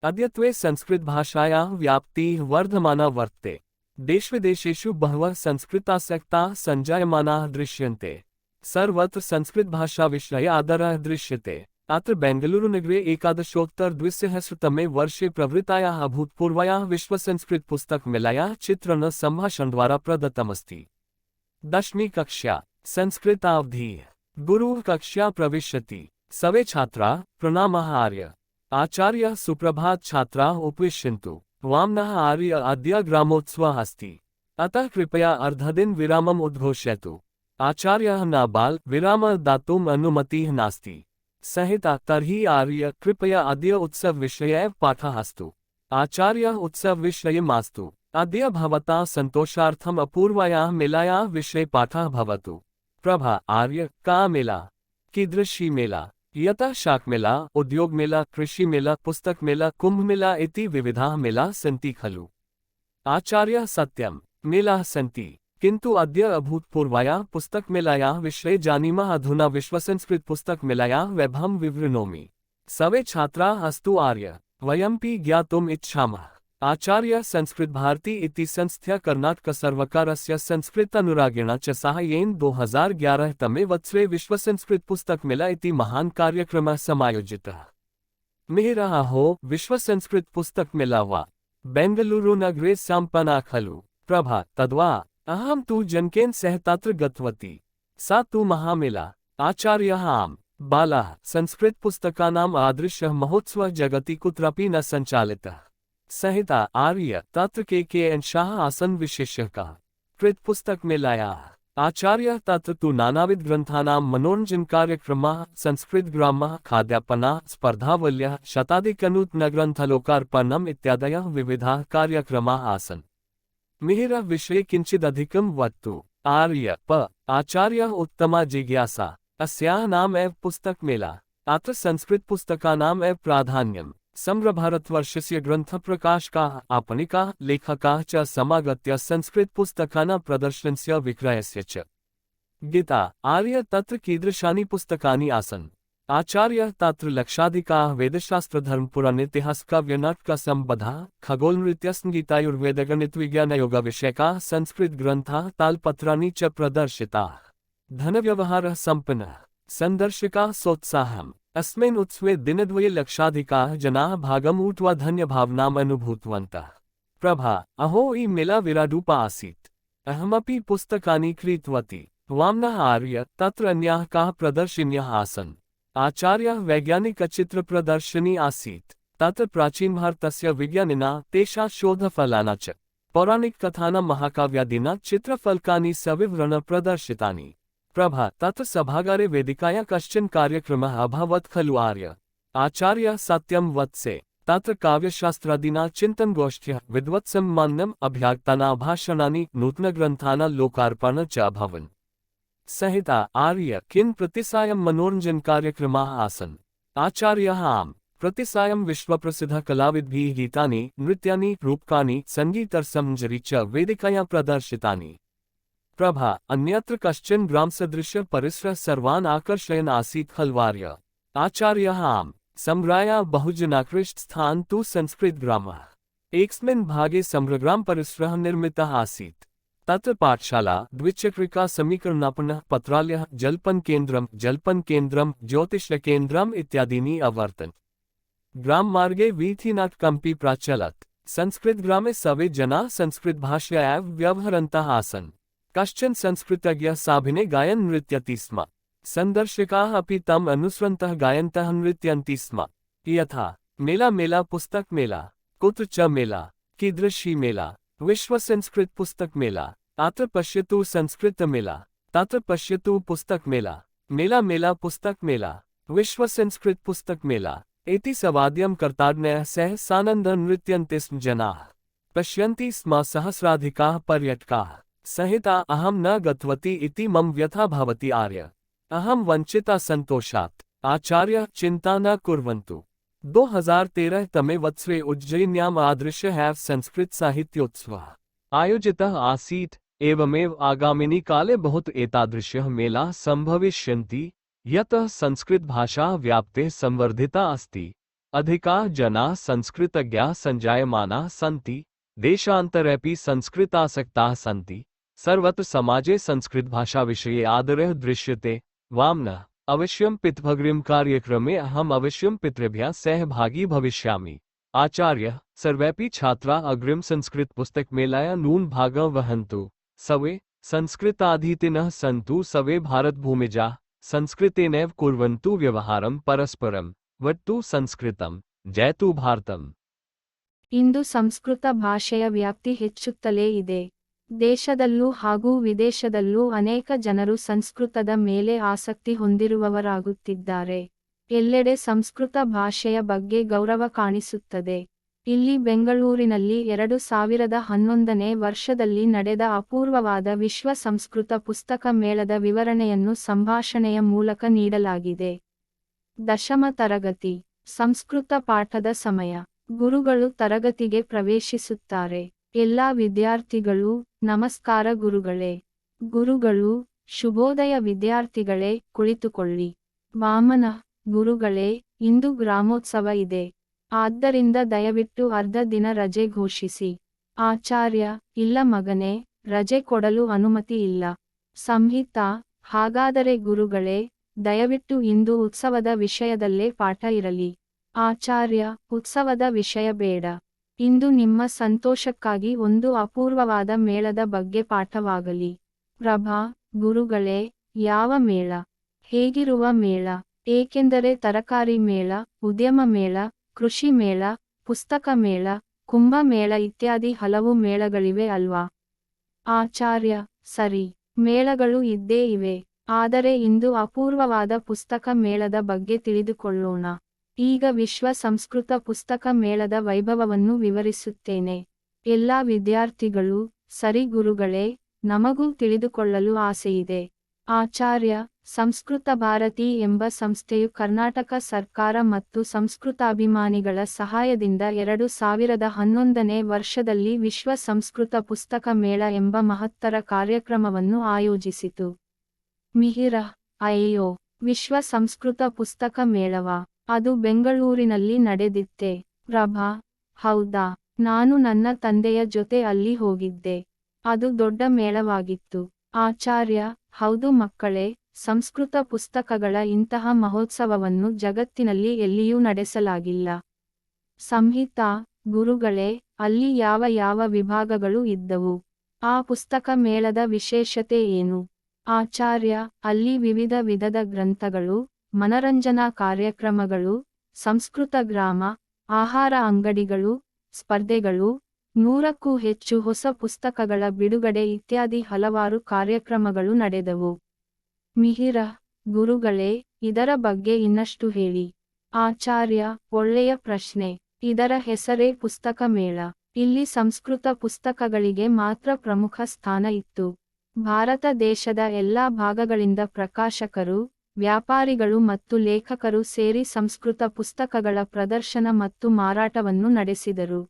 अद्यत्वे संस्कृतभाषायाः व्याप्तिः वर्धमाना वर्तते। देशविदेशेषु बहवः संस्कृतासक्ताः सञ्जायमानाः दृश्यन्ते। सर्वत्र संस्कृतभाषाविषये आदरः दृश्यते। अत्र बेङ्गलूरुनगरे 1918-द्विसहस्रतमे वर्षे प्रवृत्तायाः अभूतपूर्वायाः विश्वसंस्कृतपुस्तकमेलायाः चित्रणं सम्भाषणद्वारा प्रदत्तमस्ति। 10वीं कक्षा संस्कृतावधिः। गुरुः कक्षा प्रविशति। सर्वे छात्राः प्रणामः आर्य। आचार्यः सुप्रभात। छात्राः उपविशन्तु। वामनः आर्य अद्य ग्रामोत्सवः अस्ति, अतः कृपया अर्धदिन विरामम् उद्घोषयतु। आचार्यः न बाल विरामः दातुम् अनुमतिः नास्ति। संहिता तर्हि आर्य कृपया अद्य उत्सवविषये पाठः अस्तु। आचार्यः उत्सवविषये मास्तु। अद्य भवता सन्तोषार्थम् अपूर्वायाः मेलायाः विषये पाठः भवतु। प्रभा आर्य का मेला? कीदृशी मेला? यतः शाकमेला, उद्योगमेला, कृषिमेला, पुस्तकमेला, कुम्भमेला इति विविधाः मेलाः सन्ति खलु? आचार्यः सत्यं, मेलाः सन्ति, किन्तु अद्य अभूतपूर्वायाः पुस्तकमेलायाः विषये जानीमः। अधुना विश्वसंस्कृतपुस्तकमेलायाः वैभवं विवृणोमि। सर्वे छात्राः अस्तु आर्य, वयमपि ज्ञातुम् इच्छामः। आचार्यः संस्कृतभारती इति संस्थया कर्णाटकसर्वकारस्य संस्कृतानुरागिणा च साहाय्येन 2011 तमे वत्सरे विश्वसंस्कृतपुस्तकमेला इति महान् कार्यक्रमः समायोजितः। मिहिरः अहो विश्वसंस्कृतपुस्तकमेला वा बेङ्गलूरुनगरे सम्पन्ना खलु? प्रभा तद्वा, अहं तु जनकेन सह तत्र गतवती। सा तु महामेला। आचार्यः आम् बालाः, संस्कृतपुस्तकानाम् आदृशः महोत्सवः जगति कुत्रापि न सञ्चालितः। संहिता आर्य तत्र के अंशाः आसन् विशेषः कृतपुस्तकमेलायाः? आचार्यः तत्र तु नानाविधग्रन्थानां मनोरञ्जनकार्यक्रमाः, संस्कृतग्रामः, खाद्यापनाः, स्पर्धावल्यः, शताधिकनूतनग्रन्थलोकार्पणम् इत्यादयः विविधाः कार्यक्रमाः आसन्। मिहिरः विषये किञ्चिदधिकं वदतु। आर्य प आचार्यः उत्तमा जिज्ञासा। अस्याः नाम एव पुस्तकमेला। अत्र संस्कृतपुस्तकानाम् एव प्राधान्यम्। सम्प्रभारतवर्षस्य ग्रन्थप्रकाशकाः, आपणिकाः, लेखकाः च समागत्य संस्कृतपुस्तकानां प्रदर्शनस्य विक्रयस्य च। गीता आर्य तत्र कीदृशानि पुस्तकानि आसन्? आचार्यः तत्र लक्षाधिकाः वेदशास्त्रधर्मपुराणेतिहासकाव्यनाटकसम्बद्धाः, खगोलनृत्यसङ्गीतायुर्वेदगणितविज्ञानयोगविषयकाः संस्कृतग्रन्थाः, तालपत्राणि च प्रदर्शिताः। धनव्यवहारः सम्पन्नः। सन्दर्शकाः सोत्साहम्। अस्मिन् उत्सवे दिनद्वये लक्षाधिकाः जनाः भागम् ऊढ्वा धन्यभावनाम् अनुभूतवन्तः। प्रभा अहो ई मेला विराडूपा आसीत्। अहमपि पुस्तकानि क्रीतवती। वामनः आर्य तत्र अन्याः काः प्रदर्शिन्यः आसन्? आचार्यः वैज्ञानिकचित्रप्रदर्शनी आसीत्। तत्र प्राचीनभारतस्य विज्ञानिना तेषां शोधफलाना च पौराणिककथानां महाकाव्यादीना चित्रफलकानि सविवरण प्रदर्शितानि। प्रभा तत्र सभागारे वेदिकायां कश्चन कार्यक्रमः अभवत् खलु आर्य? आचार्यः सत्यं वत्से। तत्र काव्यशास्त्रादीना चिन्तनगोष्ठ्यः, विद्वत्सम्माननम्, अभ्यागतानां भाषणानि, नूतनग्रन्थानां लोकार्पणं च अभवन्। संहिता आर्य किन् प्रतिसायं मनोरञ्जनकार्यक्रमाः आसन्? आचार्यः आम् प्रतिसायं विश्वप्रसिद्धकलाविद्भिः गीतानि, नृत्यानि, रूपकाणि, सङ्गीतरसमञ्जरी च वेदिकायां प्रदर्शितानि। प्रभा अन्यत्र कश्चन ग्रामसदृशः परिसरः सर्वान् आकर्षयन् आसीत् खल्वार्य? आचार्यः आम् सम्राया बहुजनाकृष्टस्थान् तु संस्कृतग्रामः। एकस्मिन् भागे सम्रग्रामपरिसरः निर्मितः आसीत्। तत्र पाठशाला, द्विचक्रिका समीकरणापणः, पत्रालयः, जलपनकेन्द्रं, ज्योतिषकेन्द्रम् इत्यादीनि अवर्तन्। ग्राममार्गे वीथिनाटकमपि प्रचलत्। संस्कृतग्रामे सर्वे जनाः संस्कृतभाषया एव व्यवहरन्तः आसन्। कश्चन संस्कृतज्ञः साभिने गायन् नृत्यति स्म। सन्दर्शकाः अपि तम् अनुसरन्तः गायन्तः नृत्यन्ति स्म। यथा मेला पुस्तकमेला। कुत्र च मेला? कीदृशी मेला? विश्वसंस्कृतपुस्तकमेला। अत्र पश्यतु संस्कृतमेला, तत्र पश्यतु पुस्तकमेला। मेला पुस्तकमेला, विश्वसंस्कृतपुस्तकमेला इति सवाद्यं कर्ताज्ञया सह सानन्दं नृत्यन्ति स्म जनाः। पश्यन्ति स्म सहस्राधिकाः पर्यटकाः। संहिता अहं न गतवती इति मम व्यथा भवति आर्य। अहं वञ्चिता सन्तोषात्। आचार्यः चिन्ता न कुर्वन्तु। 2013 तमे वत्सरे उज्जयिन्याम् आदृशः एव संस्कृतसाहित्योत्सवः आयोजितः आसीत्। एवमेव आगामिनि काले बहुत एतादृशः मेलाः सम्भविष्यन्ति, यतः संस्कृतभाषा व्याप्तेः संवर्धिता अस्ति। अधिकाः जनाः संस्कृतज्ञाः सञ्जायमानाः सन्ति, देशान्तरेऽपि संस्कृतासक्ताः सन्ति, सर्वत्र समाजे संस्कृतभाषाविषये आदरः दृश्यते। वामनः: अवश्यं पितृभगिनी कार्यक्रमे अहम् अवश्यं पितृभ्यः सहभागी भविष्यामि। आचार्यः: सर्वेऽपि छात्राः अग्रिम संस्कृतपुस्तकमेलायां नून् भागं वहन्तु। सर्वे संस्कृताधीतिनः सन्तु, सर्वे भारतभूमिजाः संस्कृतेनैव कुर्वन्तु व्यवहारं परस्परं। वट्टु ಸಂಸ್ಕೃತಂ ಜಯತು ಭಾರತಂ. ಇಂದು ಸಂಸ್ಕೃತ ಭಾಷೆಯ ವ್ಯಾಪ್ತಿ ಹೆಚ್ಚುತ್ತಲೇ ಇದೆ. ದೇಶದಲ್ಲೂ ಹಾಗೂ ವಿದೇಶದಲ್ಲೂ ಅನೇಕ ಜನರು ಸಂಸ್ಕೃತದ ಮೇಲೆ ಆಸಕ್ತಿ ಹೊಂದಿರುವವರಾಗುತ್ತಿದ್ದಾರೆ. ಎಲ್ಲೆಡೆ ಸಂಸ್ಕೃತ ಭಾಷೆಯ ಬಗ್ಗೆ ಗೌರವ ಕಾಣಿಸುತ್ತದೆ. ಇಲ್ಲಿ ಬೆಂಗಳೂರಿನಲ್ಲಿ 2011ನೇ ವರ್ಷದಲ್ಲಿ ನಡೆದ ಅಪೂರ್ವವಾದ ವಿಶ್ವ ಸಂಸ್ಕೃತ ಪುಸ್ತಕ ಮೇಳದ ವಿವರಣೆಯನ್ನು ಸಂಭಾಷಣೆಯ ಮೂಲಕ ನೀಡಲಾಗಿದೆ. ದಶಮ ತರಗತಿ ಸಂಸ್ಕೃತ ಪಾಠದ ಸಮಯ. ಗುರುಗಳು ತರಗತಿಗೆ ಪ್ರವೇಶಿಸುತ್ತಾರೆ. ಎಲ್ಲಾ ವಿದ್ಯಾರ್ಥಿಗಳು ನಮಸ್ಕಾರ ಗುರುಗಳೇ. ಗುರುಗಳು: ಶುಭೋದಯ ವಿದ್ಯಾರ್ಥಿಗಳೇ, ಕುಳಿತುಕೊಳ್ಳಿ. ವಾಮನ: ಗುರುಗಳೇ, ಇಂದು ಗ್ರಾಮೋತ್ಸವ ಇದೆ. ಆದ್ದರಿಂದ ದಯವಿಟ್ಟು ಅರ್ಧ ದಿನ ರಜೆ ಘೋಷಿಸಿ. ಆಚಾರ್ಯ: ಇಲ್ಲ ಮಗನೇ, ರಜೆ ಕೊಡಲು ಅನುಮತಿ ಇಲ್ಲ. ಸಂಹಿತಾ: ಹಾಗಾದರೆ ಗುರುಗಳೇ, ದಯವಿಟ್ಟು ಇಂದು ಉತ್ಸವದ ವಿಷಯದಲ್ಲೇ ಪಾಠ ಇರಲಿ. ಆಚಾರ್ಯ: ಉತ್ಸವದ ವಿಷಯ ಬೇಡ. ಇಂದು ನಿಮ್ಮ ಸಂತೋಷಕ್ಕಾಗಿ ಒಂದು ಅಪೂರ್ವವಾದ ಮೇಳದ ಬಗ್ಗೆ ಪಾಠವಾಗಲಿ. ಪ್ರಭಾ: ಗುರುಗಳೇ, ಯಾವ ಮೇಳ? ಹೇಗಿರುವ ಮೇಳ? ಏಕೆಂದರೆ ತರಕಾರಿ ಮೇಳ, ಉದ್ಯಮ ಮೇಳ, ಕೃಷಿ ಮೇಳ, ಪುಸ್ತಕ ಮೇಳ, ಕುಂಭ ಮೇಳ ಇತ್ಯಾದಿ ಹಲವು ಮೇಳಗಳಿವೆ ಅಲ್ವಾ? ಆಚಾರ್ಯ: ಸರಿ, ಮೇಳಗಳು ಇದ್ದೇ ಇವೆ. ಆದರೆ ಇಂದು ಅಪೂರ್ವವಾದ ಪುಸ್ತಕ ಮೇಳದ ಬಗ್ಗೆ ತಿಳಿದುಕೊಳ್ಳೋಣ. ಈಗ ವಿಶ್ವ ಸಂಸ್ಕೃತ ಪುಸ್ತಕ ಮೇಳದ ವೈಭವವನ್ನು ವಿವರಿಸುತ್ತೇನೆ. ಎಲ್ಲಾ ವಿದ್ಯಾರ್ಥಿಗಳು: ಸರಿ ಗುರುಗಳೇ, ನಮಗೂ ತಿಳಿದುಕೊಳ್ಳಲು ಆಸೆಯಿದೆ. ಆಚಾರ್ಯ: ಸಂಸ್ಕೃತ ಭಾರತಿ ಎಂಬ ಸಂಸ್ಥೆಯು ಕರ್ನಾಟಕ ಸರ್ಕಾರ ಮತ್ತು ಸಂಸ್ಕೃತಾಭಿಮಾನಿಗಳ ಸಹಾಯದಿಂದ 2011ನೇ ವರ್ಷದಲ್ಲಿ ವಿಶ್ವ ಸಂಸ್ಕೃತ ಪುಸ್ತಕ ಮೇಳ ಎಂಬ ಮಹತ್ತರ ಕಾರ್ಯಕ್ರಮವನ್ನು ಆಯೋಜಿಸಿತು. ಮಿಹಿರ: ಅಯ್ಯೋ, ವಿಶ್ವ ಸಂಸ್ಕೃತ ಪುಸ್ತಕ ಮೇಳವಾ? ಅದು ಬೆಂಗಳೂರಿನಲ್ಲಿ ನಡೆದಿತ್ತೆ. ಪ್ರಭಾ: ಹೌದಾ, ನಾನು ನನ್ನ ತಂದೆಯ ಜೊತೆ ಅಲ್ಲಿ ಹೋಗಿದ್ದೆ. ಅದು ದೊಡ್ಡ ಮೇಳವಾಗಿತ್ತು. ಆಚಾರ್ಯ: ಹೌದು ಮಕ್ಕಳೇ, ಸಂಸ್ಕೃತ ಪುಸ್ತಕಗಳ ಇಂತಹ ಮಹೋತ್ಸವವನ್ನು ಜಗತ್ತಿನಲ್ಲಿ ಎಲ್ಲಿಯೂ ನಡೆಸಲಾಗಿಲ್ಲ. ಸಂಹಿತಾ: ಗುರುಗಳೇ, ಅಲ್ಲಿ ಯಾವ ಯಾವ ವಿಭಾಗಗಳು ಇದ್ದವು? ಆ ಪುಸ್ತಕ ಮೇಳದ ವಿಶೇಷತೆ ಏನು? ಆಚಾರ್ಯ: ಅಲ್ಲಿ ವಿವಿಧ ವಿಧದ ಗ್ರಂಥಗಳು, ಮನರಂಜನಾ ಕಾರ್ಯಕ್ರಮಗಳು, ಸಂಸ್ಕೃತ ಗ್ರಾಮ, ಆಹಾರ ಅಂಗಡಿಗಳು, ಸ್ಪರ್ಧೆಗಳು, 100ಕ್ಕೂ ಹೆಚ್ಚು ಹೊಸ ಪುಸ್ತಕಗಳ ಬಿಡುಗಡೆ ಇತ್ಯಾದಿ ಹಲವಾರು ಕಾರ್ಯಕ್ರಮಗಳು ನಡೆದವು. ಮಿಹಿರ: ಗುರುಗಳೇ, ಇದರ ಬಗ್ಗೆ ಇನ್ನಷ್ಟು ಹೇಳಿ. ಆಚಾರ್ಯ: ಒಳ್ಳೆಯ ಪ್ರಶ್ನೆ. ಇದರ ಹೆಸರೇ ಪುಸ್ತಕ ಮೇಳ. ಇಲ್ಲಿ ಸಂಸ್ಕೃತ ಪುಸ್ತಕಗಳಿಗೆ ಮಾತ್ರ ಪ್ರಮುಖ ಸ್ಥಾನ ಇತ್ತು. ಭಾರತ ದೇಶದ ಎಲ್ಲಾ ಭಾಗಗಳಿಂದ ಪ್ರಕಾಶಕರು, ವ್ಯಾಪಾರಿಗಳು ಮತ್ತು ಲೇಖಕರು ಸೇರಿ ಸಂಸ್ಕೃತ ಪುಸ್ತಕಗಳ ಪ್ರದರ್ಶನ ಮತ್ತು ಮಾರಾಟವನ್ನು ನಡೆಸಿದರು.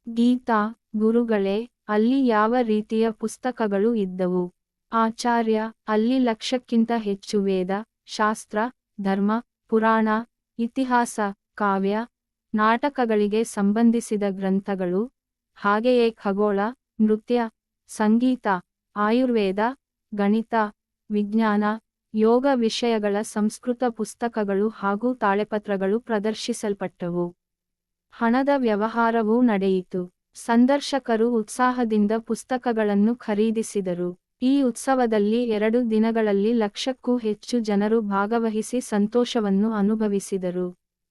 ಗೀತಾ: ಗುರುಗಳೇ, ಅಲ್ಲಿ ಯಾವ ರೀತಿಯ ಪುಸ್ತಕಗಳು ಇದ್ದವು? ಆಚಾರ್ಯ: ಅಲ್ಲಿ 1,00,000ಕ್ಕಿಂತ ಹೆಚ್ಚು ವೇದ, ಶಾಸ್ತ್ರ, ಧರ್ಮ, ಪುರಾಣ, ಇತಿಹಾಸ, ಕಾವ್ಯ, ನಾಟಕಗಳಿಗೆ ಸಂಬಂಧಿಸಿದ ಗ್ರಂಥಗಳು, ಹಾಗೆಯೇ ಖಗೋಳ, ನೃತ್ಯ, ಸಂಗೀತ, ಆಯುರ್ವೇದ, ಗಣಿತ, ವಿಜ್ಞಾನ, ಯೋಗ ವಿಷಯಗಳ ಸಂಸ್ಕೃತ ಪುಸ್ತಕಗಳು ಹಾಗೂ ತಾಳೆಪತ್ರಗಳು ಪ್ರದರ್ಶಿಸಲ್ಪಟ್ಟವು. ಹಣದ ವ್ಯವಹಾರವೂ ನಡೆಯಿತು. ಸಂದರ್ಶಕರು ಉತ್ಸಾಹದಿಂದ ಪುಸ್ತಕಗಳನ್ನು ಖರೀದಿಸಿದರು. ಈ ಉತ್ಸವದಲ್ಲಿ 2 ದಿನಗಳಲ್ಲಿ 1,00,000ಕ್ಕೂ ಹೆಚ್ಚು ಜನರು ಭಾಗವಹಿಸಿ ಸಂತೋಷವನ್ನು ಅನುಭವಿಸಿದರು.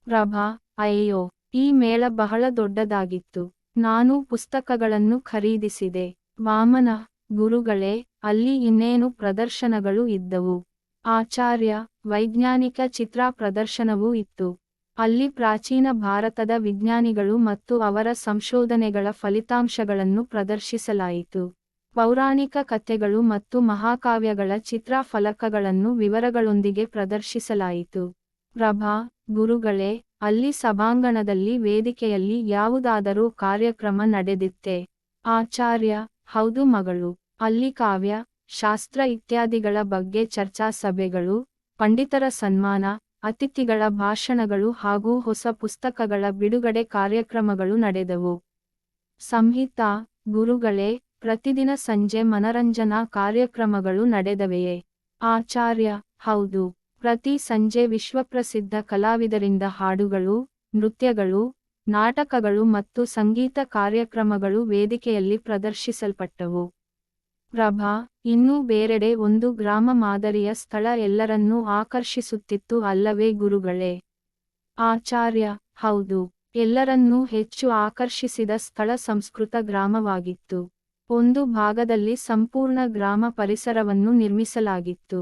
ಪ್ರಭಾ: ಅಯ್ಯೋ, ಈ ಮೇಳ ಬಹಳ ದೊಡ್ಡದಾಗಿತ್ತು. ನಾನು ಪುಸ್ತಕಗಳನ್ನು ಖರೀದಿಸಿದೆ. ವಾಮನ: ಗುರುಗಳೇ, ಅಲ್ಲಿ ಇನ್ನೇನು ಪ್ರದರ್ಶನಗಳು ಇದ್ದವು? ಆಚಾರ್ಯ: ವೈಜ್ಞಾನಿಕ ಚಿತ್ರ ಪ್ರದರ್ಶನವೂ ಇತ್ತು. ಅಲ್ಲಿ ಪ್ರಾಚೀನ ಭಾರತದ ವಿಜ್ಞಾನಿಗಳು ಮತ್ತು ಅವರ ಸಂಶೋಧನೆಗಳ ಫಲಿತಾಂಶಗಳನ್ನು ಪ್ರದರ್ಶಿಸಲಾಯಿತು. ಪೌರಾಣಿಕ ಕಥೆಗಳು ಮತ್ತು ಮಹಾಕಾವ್ಯಗಳ ಚಿತ್ರ ಫಲಕಗಳನ್ನು ವಿವರಗಳೊಂದಿಗೆ ಪ್ರದರ್ಶಿಸಲಾಯಿತು. ಪ್ರಭಾ: ಗುರುಗಳೇ, ಅಲ್ಲಿ ಸಭಾಂಗಣದಲ್ಲಿ ವೇದಿಕೆಯಲ್ಲಿ ಯಾವುದಾದರೂ ಕಾರ್ಯಕ್ರಮ ನಡೆದಿತ್ತೆ? ಆಚಾರ್ಯ: ಹೌದು ಮಗಳು. ಅಲ್ಲಿ ಕಾವ್ಯ, ಶಾಸ್ತ್ರ ಇತ್ಯಾದಿಗಳ ಬಗ್ಗೆ ಚರ್ಚಾ ಸಭೆಗಳು, ಪಂಡಿತರ ಸನ್ಮಾನ, ಅತಿಥಿಗಳ ಭಾಷಣಗಳು ಹಾಗೂ ಹೊಸ ಪುಸ್ತಕಗಳ ಬಿಡುಗಡೆ ಕಾರ್ಯಕ್ರಮಗಳು ನಡೆದವು. ಸಂಹಿತಾ, ಗುರುಗಳೇ, ಪ್ರತಿದಿನ ಸಂಜೆ ಮನರಂಜನಾ ಕಾರ್ಯಕ್ರಮಗಳು ನಡೆದವೆಯೇ? ಆಚಾರ್ಯ: ಹೌದು. ಪ್ರತಿ ಸಂಜೆ ವಿಶ್ವಪ್ರಸಿದ್ಧ ಕಲಾವಿದರಿಂದ ಹಾಡುಗಳು, ನೃತ್ಯಗಳು, ನಾಟಕಗಳು ಮತ್ತು ಸಂಗೀತ ಕಾರ್ಯಕ್ರಮಗಳು ವೇದಿಕೆಯಲ್ಲಿ ಪ್ರದರ್ಶಿಸಲ್ಪಟ್ಟವು. ಪ್ರಭಾ: ಇನ್ನೂ ಬೇರೆಡೆ ಒಂದು ಗ್ರಾಮ ಮಾದರಿಯ ಸ್ಥಳ ಎಲ್ಲರನ್ನೂ ಆಕರ್ಷಿಸುತ್ತಿತ್ತು ಅಲ್ಲವೇ ಗುರುಗಳೇ? ಆಚಾರ್ಯ: ಹೌದು. ಎಲ್ಲರನ್ನೂ ಹೆಚ್ಚು ಆಕರ್ಷಿಸಿದ ಸ್ಥಳ ಸಂಸ್ಕೃತ ಗ್ರಾಮವಾಗಿತ್ತು. ಒಂದು ಭಾಗದಲ್ಲಿ ಸಂಪೂರ್ಣ ಗ್ರಾಮ ಪರಿಸರವನ್ನು ನಿರ್ಮಿಸಲಾಗಿತ್ತು.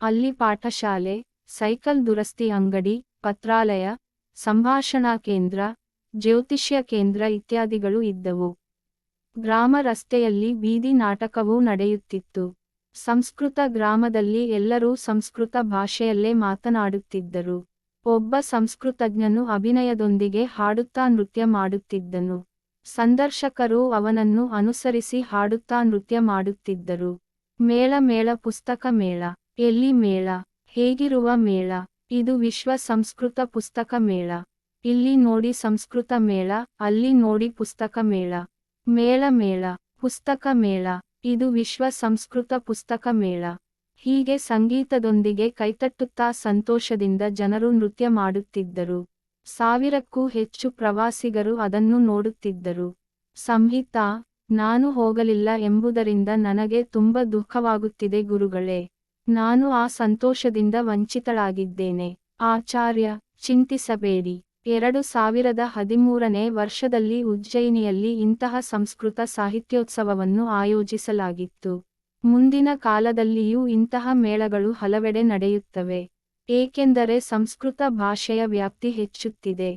ಅಲ್ಲಿ ಪಾಠಶಾಲೆ, ಸೈಕಲ್ ದುರಸ್ತಿ ಅಂಗಡಿ, ಪತ್ರಾಲಯ, ಸಂಭಾಷಣಾ ಕೇಂದ್ರ, ಜ್ಯೋತಿಷ್ಯ ಕೇಂದ್ರ ಇತ್ಯಾದಿಗಳು ಇದ್ದವು. ಗ್ರಾಮ ರಸ್ತೆಯಲ್ಲಿ ಬೀದಿ ನಾಟಕವೂ ನಡೆಯುತ್ತಿತ್ತು. ಸಂಸ್ಕೃತ ಗ್ರಾಮದಲ್ಲಿ ಎಲ್ಲರೂ ಸಂಸ್ಕೃತ ಭಾಷೆಯಲ್ಲೇ ಮಾತನಾಡುತ್ತಿದ್ದರು. ಒಬ್ಬ ಸಂಸ್ಕೃತಜ್ಞನು ಅಭಿನಯದೊಂದಿಗೆ ಹಾಡುತ್ತಾ ನೃತ್ಯ ಮಾಡುತ್ತಿದ್ದನು. ಸಂದರ್ಶಕರು ಅವನನ್ನು ಅನುಸರಿಸಿ ಹಾಡುತ್ತಾ ನೃತ್ಯ ಮಾಡುತ್ತಿದ್ದರು. ಮೇಳ ಪುಸ್ತಕ ಮೇಳ. ಎಲ್ಲಿ ಮೇಳ? ಹೇಗಿರುವ ಮೇಳ? ಇದು ವಿಶ್ವ ಸಂಸ್ಕೃತ ಪುಸ್ತಕ ಮೇಳ. ಇಲ್ಲಿ ನೋಡಿ ಸಂಸ್ಕೃತ ಮೇಳ, ಅಲ್ಲಿ ನೋಡಿ ಪುಸ್ತಕ ಮೇಳ. ಮೇಳ ಪುಸ್ತಕ ಮೇಳ. ಇದು ವಿಶ್ವ ಸಂಸ್ಕೃತ ಪುಸ್ತಕ ಮೇಳ. ಹೀಗೆ ಸಂಗೀತದೊಂದಿಗೆ ಕೈತಟ್ಟುತ್ತಾ ಸಂತೋಷದಿಂದ ಜನರು ನೃತ್ಯ ಮಾಡುತ್ತಿದ್ದರು. 1000ಕ್ಕೂ ಹೆಚ್ಚು ಪ್ರವಾಸಿಗರು ಅದನ್ನು ನೋಡುತ್ತಿದ್ದರು. ಸಂಹಿತಾ: ನಾನು ಹೋಗಲಿಲ್ಲ ಎಂಬುದರಿಂದ ನನಗೆ ತುಂಬ ದುಃಖವಾಗುತ್ತಿದೆ ಗುರುಗಳೇ. ನಾನು ಆ ಸಂತೋಷದಿಂದ ವಂಚಿತಳಾಗಿದ್ದೇನೆ. ಆಚಾರ್ಯ: ಚಿಂತಿಸಬೇಡಿ. 2013ನೇ ವರ್ಷದಲ್ಲಿ ಉಜ್ಜಯಿನಿಯಲ್ಲಿ ಇಂತಹ ಸಂಸ್ಕೃತ ಸಾಹಿತ್ಯೋತ್ಸವವನ್ನು ಆಯೋಜಿಸಲಾಗಿತ್ತು. ಮುಂದಿನ ಕಾಲದಲ್ಲಿಯೂ ಇಂತಹ ಮೇಳಗಳು ಹಲವೆಡೆ ನಡೆಯುತ್ತವೆ. ಏಕೆಂದರೆ ಸಂಸ್ಕೃತ ಭಾಷೆಯ ವ್ಯಾಪ್ತಿ ಹೆಚ್ಚುತ್ತಿದೆ.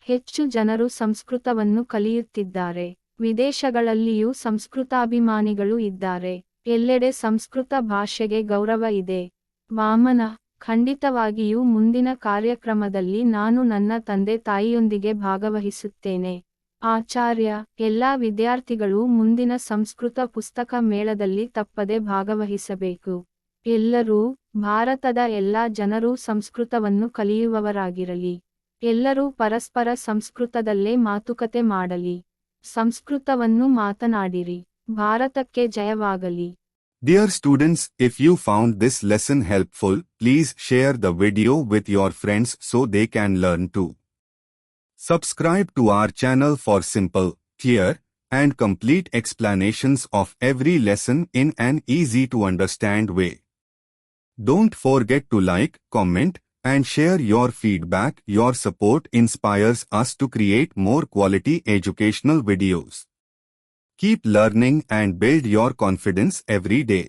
ಹೆಚ್ಚು ಜನರು ಸಂಸ್ಕೃತವನ್ನು ಕಲಿಯುತ್ತಿದ್ದಾರೆ. ವಿದೇಶಗಳಲ್ಲಿಯೂ ಸಂಸ್ಕೃತಾಭಿಮಾನಿಗಳು ಇದ್ದಾರೆ. ಎಲ್ಲೆಡೆ ಸಂಸ್ಕೃತ ಭಾಷೆಗೆ ಗೌರವ ಇದೆ. ವಾಮನ: ಖಂಡಿತವಾಗಿಯೂ ಮುಂದಿನ ಕಾರ್ಯಕ್ರಮದಲ್ಲಿ ನಾನು ನನ್ನ ತಂದೆ ತಾಯಿಯೊಂದಿಗೆ ಭಾಗವಹಿಸುತ್ತೇನೆ. ಆಚಾರ್ಯ: ಎಲ್ಲಾ ವಿದ್ಯಾರ್ಥಿಗಳು ಮುಂದಿನ ಸಂಸ್ಕೃತ ಪುಸ್ತಕ ಮೇಳದಲ್ಲಿ ತಪ್ಪದೆ ಭಾಗವಹಿಸಬೇಕು. ಎಲ್ಲರೂ, ಭಾರತದ ಎಲ್ಲಾ ಜನರೂ ಸಂಸ್ಕೃತವನ್ನು ಕಲಿಯುವವರಾಗಿರಲಿ. ಎಲ್ಲರೂ ಪರಸ್ಪರ ಸಂಸ್ಕೃತದಲ್ಲೇ ಮಾತುಕತೆ ಮಾಡಲಿ. ಸಂಸ್ಕೃತವನ್ನು ಮಾತನಾಡಿರಿ. ಭಾರತಕ್ಕೆ ಜಯವಾಗಲಿ. Dear students, if you found this lesson helpful, please share the video with your friends so they can learn too. Subscribe to our channel for simple, clear, and complete explanations of every lesson in an easy to understand way. Don't forget to like, comment, and share your feedback. Your support inspires us to create more quality educational videos. Keep learning and build your confidence every day.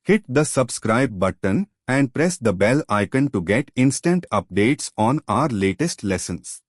Hit the subscribe button and press the bell icon to get instant updates on our latest lessons.